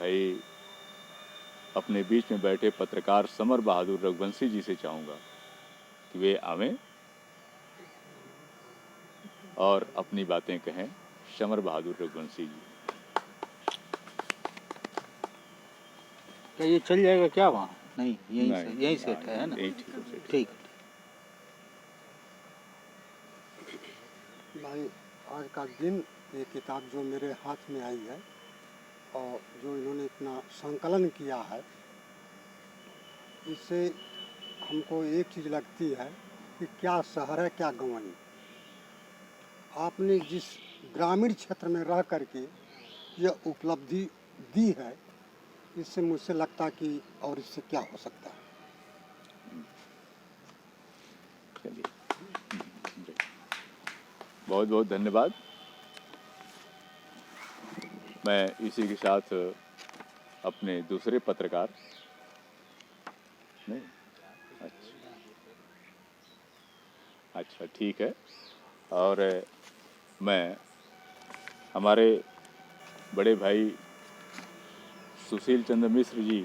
भाई अपने बीच में बैठे पत्रकार समर बहादुर रघुवंशी जी से चाहूँगा कि वे आवें और अपनी बातें कहें। समर बहादुर रघुवंशी जी। क्या ये चल जाएगा क्या वहाँ? नहीं, नहीं, यहीं सेट है ना? यही ठीक है। ठीक। भाई आज का दिन ये किताब जो मेरे हाथ में आई है और जो इन्होंने इतना संकलन किया है, इससे हमको एक चीज़ लगती है कि क्या शहर है क्या गंवई। आपने जिस ग्रामीण क्षेत्र में रह करके यह उपलब्धि दी है, इससे मुझसे लगता कि और इससे क्या हो सकता है। चलिए, बहुत बहुत धन्यवाद। मैं इसी के साथ अपने दूसरे पत्रकार नहीं, अच्छा ठीक है। और मैं हमारे बड़े भाई सुशील चंद्र मिश्र जी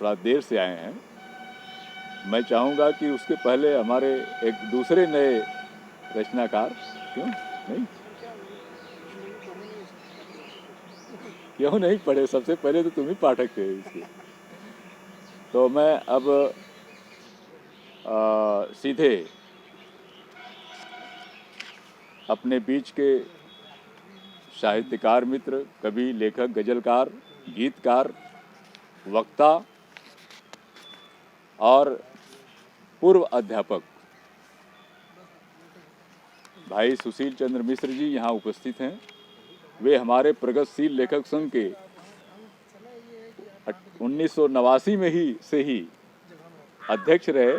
थोड़ा देर से आए हैं। मैं चाहूँगा कि उसके पहले हमारे एक दूसरे नए रचनाकार क्यों नहीं पढ़े? सबसे पहले तो तुम ही पाठक थे इसके। तो मैं अब सीधे अपने बीच के साहित्यकार मित्र, कवि, लेखक, गजलकार, गीतकार, वक्ता और पूर्व अध्यापक भाई सुशील चंद्र मिश्र जी यहाँ उपस्थित हैं। वे हमारे प्रगतिशील लेखक संघ के 1989 में ही अध्यक्ष रहे।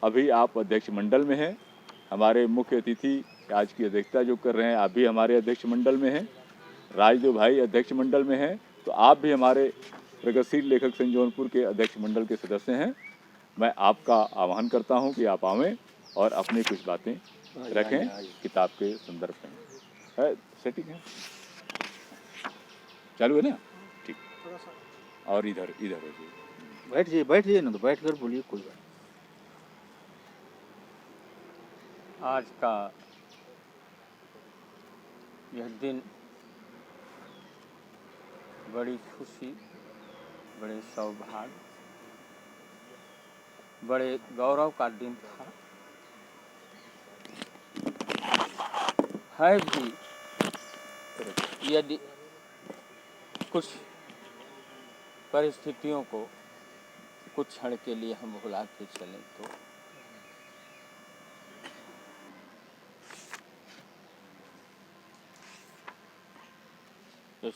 अभी आप अध्यक्ष मंडल में हैं। हमारे मुख्य अतिथि आज की अध्यक्षता जो कर रहे हैं, आप भी हमारे अध्यक्ष मंडल में हैं। राजदेव भाई अध्यक्ष मंडल में हैं, तो आप भी हमारे प्रगतिशील लेखक संघ जौनपुर के अध्यक्ष मंडल के सदस्य हैं। मैं आपका आह्वान करता हूं कि आप आवें और अपनी कुछ बातें रखें किताब के संदर्भ में। है सेटिंग है? चालू है ना? ठीक। और इधर हो जाइए। बैठ जाइए ना, तो बैठ कर बोलिए, कोई बात। आज का यह दिन बड़ी खुशी, बड़े सौभाग्य, बड़े गौरव का दिन था, है भी। यदि कुछ परिस्थितियों को कुछ क्षण के लिए हम भुला के चलें तो इस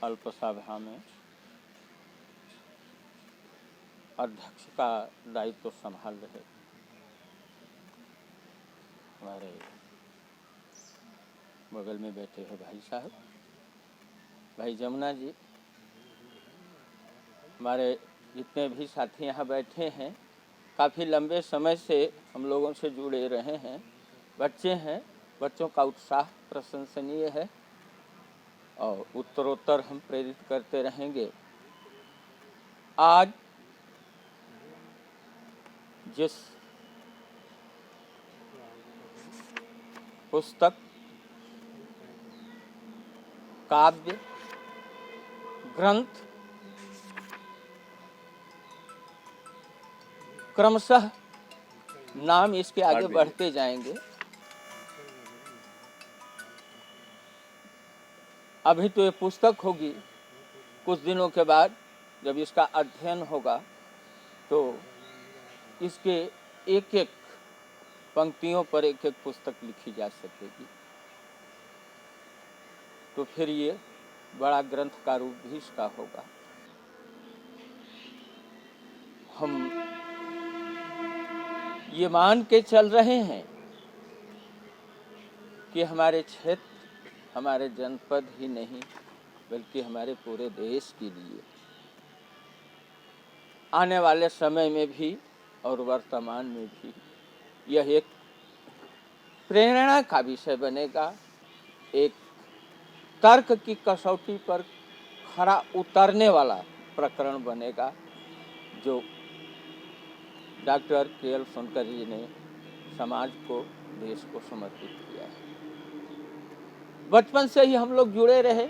अल्प सभा में अध्यक्ष का दायित्व तो संभाल रहे हमारे बगल में बैठे हैं भाई साहब, भाई जमुना जी, हमारे जितने भी साथी यहाँ बैठे हैं, काफ़ी लंबे समय से हम लोगों से जुड़े रहे हैं। बच्चे हैं, बच्चों का उत्साह प्रशंसनीय है और उत्तरोत्तर हम प्रेरित करते रहेंगे। आज जिस पुस्तक, काव्य, ग्रंथ क्रमशः नाम इसके आगे बढ़ते जाएंगे। अभी तो ये पुस्तक होगी, कुछ दिनों के बाद जब इसका अध्ययन होगा तो इसके एक एक पंक्तियों पर एक एक पुस्तक लिखी जा सकेगी। तो फिर ये बड़ा ग्रंथ का रूप भी इसका होगा। हम ये मान के चल रहे हैं कि हमारे क्षेत्र, हमारे जनपद ही नहीं बल्कि हमारे पूरे देश के लिए आने वाले समय में भी और वर्तमान में भी यह एक प्रेरणा का विषय बनेगा, एक तर्क की कसौटी पर खरा उतरने वाला प्रकरण बनेगा जो डॉक्टर के एल सोनकर जी ने समाज को, देश को समर्पित किया है। बचपन से ही हम लोग जुड़े रहे,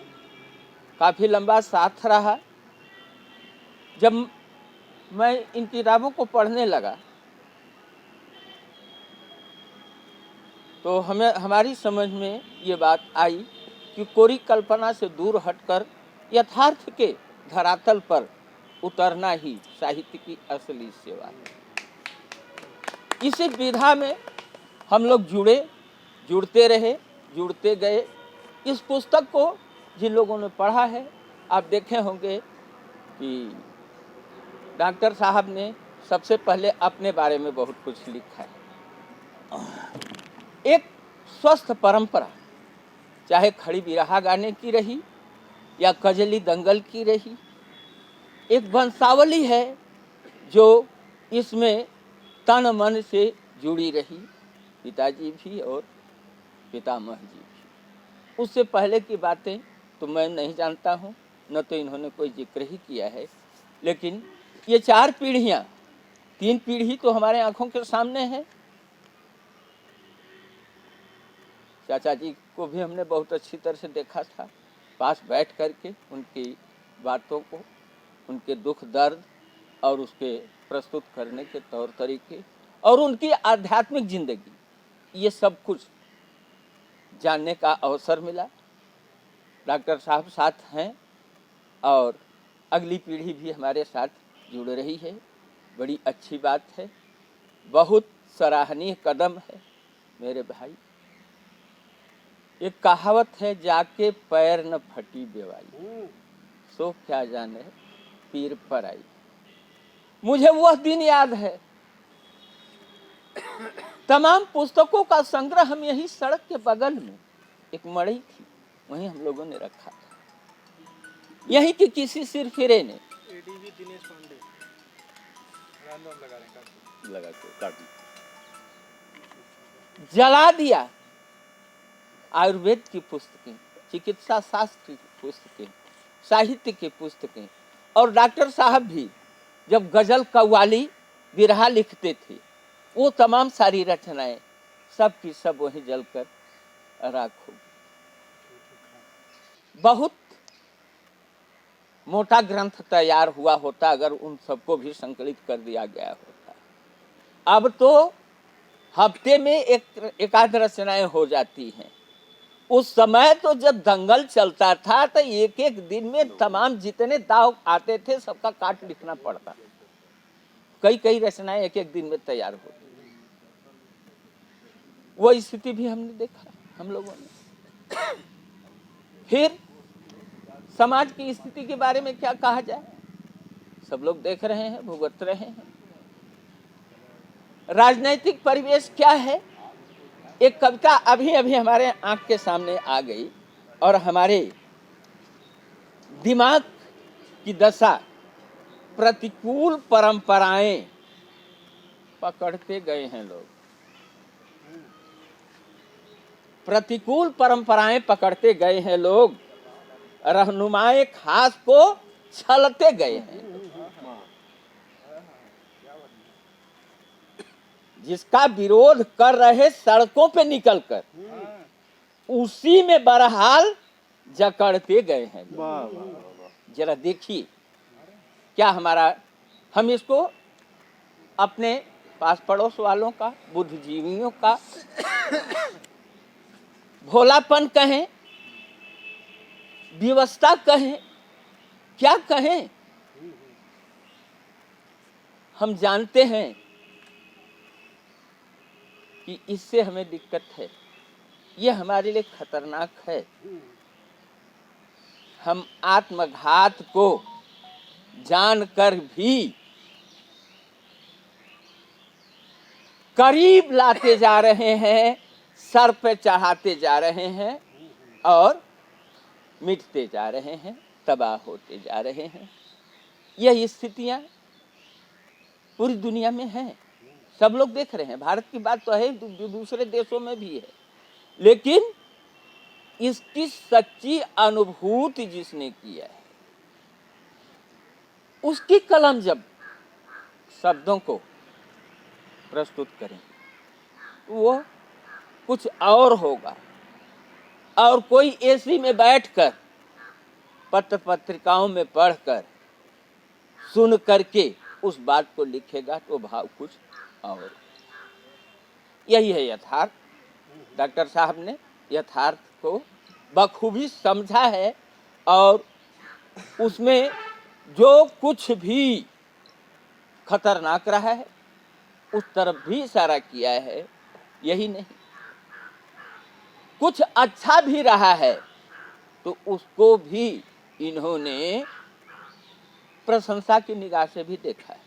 काफ़ी लंबा साथ रहा। जब मैं इन किताबों को पढ़ने लगा तो हमारी समझ में ये बात आई कि कोरी कल्पना से दूर हटकर यथार्थ के धरातल पर उतरना ही साहित्य की असली सेवा है। इसी विधा में हम लोग जुड़ते रहे, जुड़ते गए। इस पुस्तक को जिन लोगों ने पढ़ा है, आप देखे होंगे कि डॉक्टर साहब ने सबसे पहले अपने बारे में बहुत कुछ लिखा है। एक स्वस्थ परंपरा, चाहे खड़ी बिरहा गाने की रही या कजली दंगल की रही, एक वंशावली है जो इसमें तन मन से जुड़ी रही, पिताजी भी और पितामह जी भी। उससे पहले की बातें तो मैं नहीं जानता हूँ, न तो इन्होंने कोई जिक्र ही किया है। लेकिन ये 4 पीढ़ियाँ, 3 पीढ़ी तो हमारे आंखों के सामने है। चाचा जी को भी हमने बहुत अच्छी तरह से देखा था, पास बैठ करके उनकी बातों को, उनके दुख दर्द और उसके प्रस्तुत करने के तौर तरीके और उनकी आध्यात्मिक जिंदगी, ये सब कुछ जानने का अवसर मिला। डॉक्टर साहब साथ हैं और अगली पीढ़ी भी हमारे साथ जुड़ रही है, बड़ी अच्छी बात है, बहुत सराहनीय कदम है मेरे भाई। एक कहावत है, जाके पैर न फटी बेवाई, सो क्या जाने पीर पर आई। मुझे वह दिन याद है, तमाम पुस्तकों का संग्रह हम यही सड़क के बगल में एक मड़ई थी, वहीं हम लोगों ने रखा था। यहीं के किसी सिरफिरे ने लगा के काट जला दिया। आयुर्वेद की पुस्तकें, चिकित्सा शास्त्र की पुस्तकें, साहित्य की पुस्तकें, और डॉक्टर साहब भी जब गजल कव्वाली बिरहा लिखते थे, वो तमाम सारी रचनाएं सब की सब वहीं जलकर राख हो गई। बहुत मोटा ग्रंथ तैयार हुआ होता अगर उन सबको भी संकलित कर दिया गया होता। अब तो हफ्ते में एक आध रचनाएं हो जाती हैं। उस समय तो जब दंगल चलता था तो एक एक दिन में तमाम जितने दाव आते थे सबका काट लिखना पड़ता। कई रचनाएं एक एक दिन में तैयार होती। वो स्थिति भी हमने देखा हम लोगों ने। फिर समाज की स्थिति के बारे में क्या कहा जाए, सब लोग देख रहे हैं, भुगत रहे हैं। राजनीतिक परिवेश क्या है, एक कविता अभी अभी हमारे आंख के सामने आ गई और हमारे दिमाग की दशा प्रतिकूल परंपराएं पकड़ते गए हैं लोग, प्रतिकूल परंपराएं पकड़ते गए हैं लोग, रहनुमाए खास को छलते गए हैं। जिसका विरोध कर रहे सड़कों पे निकलकर उसी में बहरहाल जकड़ते गए हैं। जरा देखिए क्या हमारा, हम इसको अपने पास पड़ोस वालों का, बुद्धिजीवियों का भोलापन कहें, व्यवस्था कहें, क्या कहें, हम जानते हैं कि इससे हमें दिक्कत है, ये हमारे लिए खतरनाक है। हम आत्मघात को जानकर भी करीब लाते जा रहे हैं, सर पे चढ़ाते जा रहे हैं और मिटते जा रहे हैं, तबाह होते जा रहे हैं। यह स्थितियां पूरी दुनिया में हैं, सब लोग देख रहे हैं। भारत की बात तो है, दूसरे देशों में भी है, लेकिन इसकी सच्ची अनुभूति जिसने किया है उसकी कलम जब शब्दों को प्रस्तुत करें वो कुछ और होगा। और कोई एसी में बैठकर पत्र पत्रिकाओं में पढ़कर सुन करके उस बात को लिखेगा तो भाव कुछ और। यही है यथार्थ। डॉक्टर साहब ने यथार्थ को बखूबी समझा है और उसमें जो कुछ भी खतरनाक रहा है उस तरफ भी इशारा किया है। यही नहीं, कुछ अच्छा भी रहा है तो उसको भी इन्होंने प्रशंसा की निगाह से भी देखा है।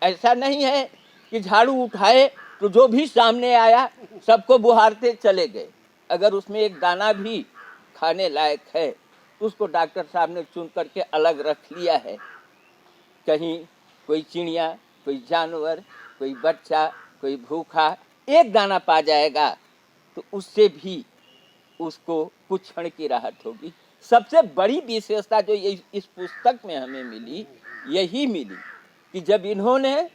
ऐसा नहीं है कि झाड़ू उठाए तो जो भी सामने आया सबको बुहारते चले गए। अगर उसमें एक दाना भी खाने लायक है तो उसको डॉक्टर साहब ने चुन करके अलग रख लिया है। कहीं कोई चिड़िया, कोई जानवर, कोई बच्चा, कोई भूखा एक दाना पा जाएगा तो उससे भी उसको कुछ क्षण की राहत होगी। सबसे बड़ी विशेषता जो इस पुस्तक में हमें मिली यही मिली कि जब इन्होंने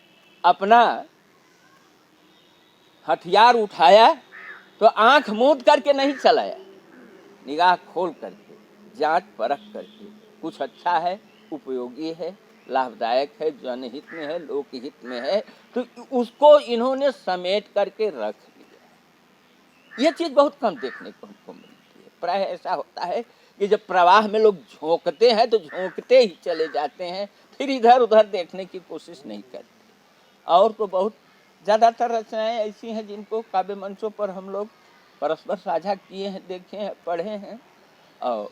अपना हथियार उठाया तो आंख मूंद करके नहीं चलाया, निगाह खोल करके जांच परख करके कुछ अच्छा है, उपयोगी है, लाभदायक है, जनहित में है, लोकहित में है तो उसको इन्होंने समेट करके रख लिया। ये चीज बहुत कम देखने को हमको मिलती है। प्राय ऐसा होता है कि जब प्रवाह में लोग झोंकते हैं तो झोंकते ही चले जाते हैं, फिर इधर उधर देखने की कोशिश नहीं करते। और तो बहुत ज़्यादातर रचनाएं ऐसी हैं जिनको काव्य मंचों पर हम लोग परस्पर साझा किए हैं, देखे हैं, पढ़े हैं। और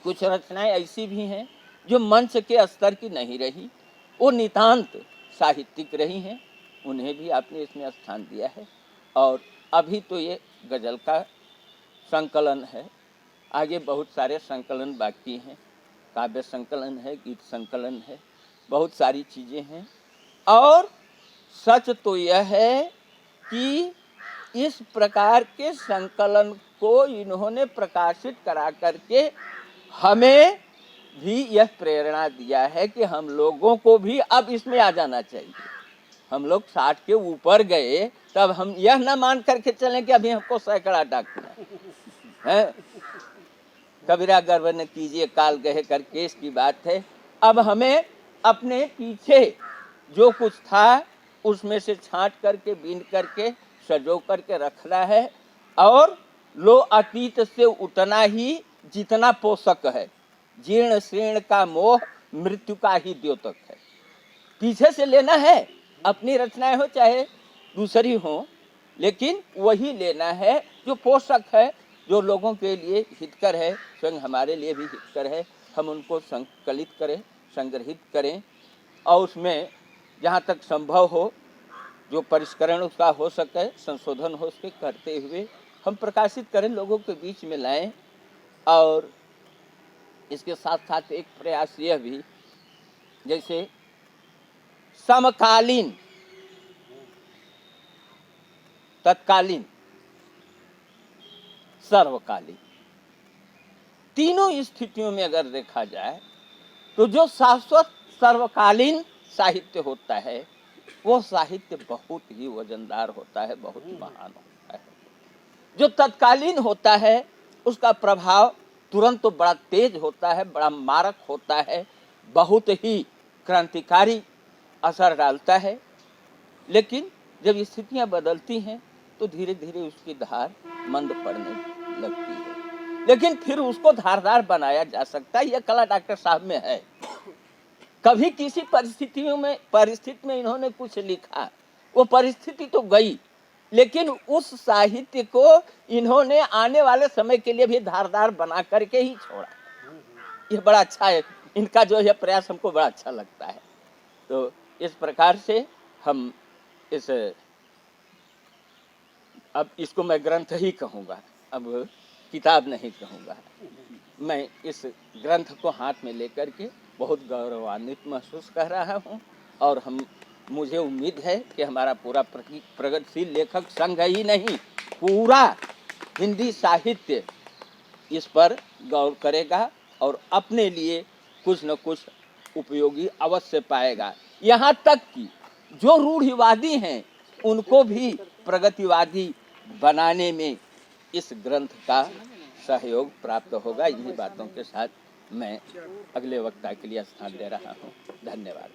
कुछ रचनाएं ऐसी भी हैं जो मंच के स्तर की नहीं रही, वो नितांत साहित्यिक रही हैं, उन्हें भी आपने इसमें स्थान दिया है। और अभी तो ये गज़ल का संकलन है, आगे बहुत सारे संकलन बाकी हैं, काव्य संकलन है, गीत संकलन है, बहुत सारी चीज़ें हैं। और सच तो यह है कि इस प्रकार के संकलन को इन्होंने प्रकाशित करा करके हमें भी यह प्रेरणा दिया है कि हम लोगों को भी अब इसमें आ जाना चाहिए। हम लोग 60 के ऊपर गए तब हम यह ना मान करके चलें कि अभी हमको सैकड़ा डाकना है। कबीरा गर्व न कीजिए काल गए करके इसकी बात है। अब हमें अपने पीछे जो कुछ था उसमें से छांट करके बीन करके सजो करके रखना है और लो अतीत से उतना ही जितना पोषक है। जीर्ण शीर्ण का मोह मृत्यु का ही द्योतक है। पीछे से लेना है, अपनी रचनाएं हो चाहे दूसरी हो, लेकिन वही लेना है जो पोषक है, जो लोगों के लिए हितकर है, स्वयं हमारे लिए भी हितकर है। हम उनको संकलित करें, संग्रहित करें और उसमें जहाँ तक संभव हो जो परिष्करण उसका हो सके, संशोधन हो सके करते हुए हम प्रकाशित करें, लोगों के बीच में लाएं। और इसके साथ साथ एक प्रयास यह भी, जैसे समकालीन, तत्कालीन, सर्वकालीन, तीनों स्थितियों में अगर देखा जाए तो जो शाश्वत सर्वकालीन साहित्य होता है वो साहित्य बहुत ही वजनदार होता है, बहुत महान होता है। जो तत्कालीन होता है उसका प्रभाव तुरंत तो बड़ा तेज होता है, बड़ा मारक होता है, बहुत ही क्रांतिकारी असर डालता है। लेकिन जब स्थितियां बदलती हैं तो धीरे धीरे उसकी धार मंद पड़ने लगती है, लेकिन फिर उसको धारदार बनाया जा सकता है। यह कला डॉक्टर साहब में है। कभी किसी परिस्थिति में इन्होंने कुछ लिखा, वो परिस्थिति तो गई, लेकिन उस साहित्य को इन्होंने आने वाले समय के लिए भी धारदार बना करके ही छोड़ा। ये बड़ा अच्छा है, इनका जो है प्रयास हमको बड़ा अच्छा लगता है। तो इस प्रकार से हम अब इसको मैं ग्रंथ ही कहूँगा, अब किताब नहीं कहूँगा। मैं इस ग्रंथ को हाथ में लेकर के बहुत गौरवान्वित महसूस कर रहा हूँ और मुझे उम्मीद है कि हमारा पूरा प्रगतिशील लेखक संघ ही नहीं, पूरा हिंदी साहित्य इस पर गौर करेगा और अपने लिए कुछ न कुछ उपयोगी अवश्य पाएगा। यहाँ तक कि जो रूढ़िवादी हैं उनको भी प्रगतिवादी बनाने में इस ग्रंथ का सहयोग प्राप्त होगा। इन्हीं बातों के साथ मैं अगले वक्ता के लिए स्थान दे रहा हूँ। धन्यवाद।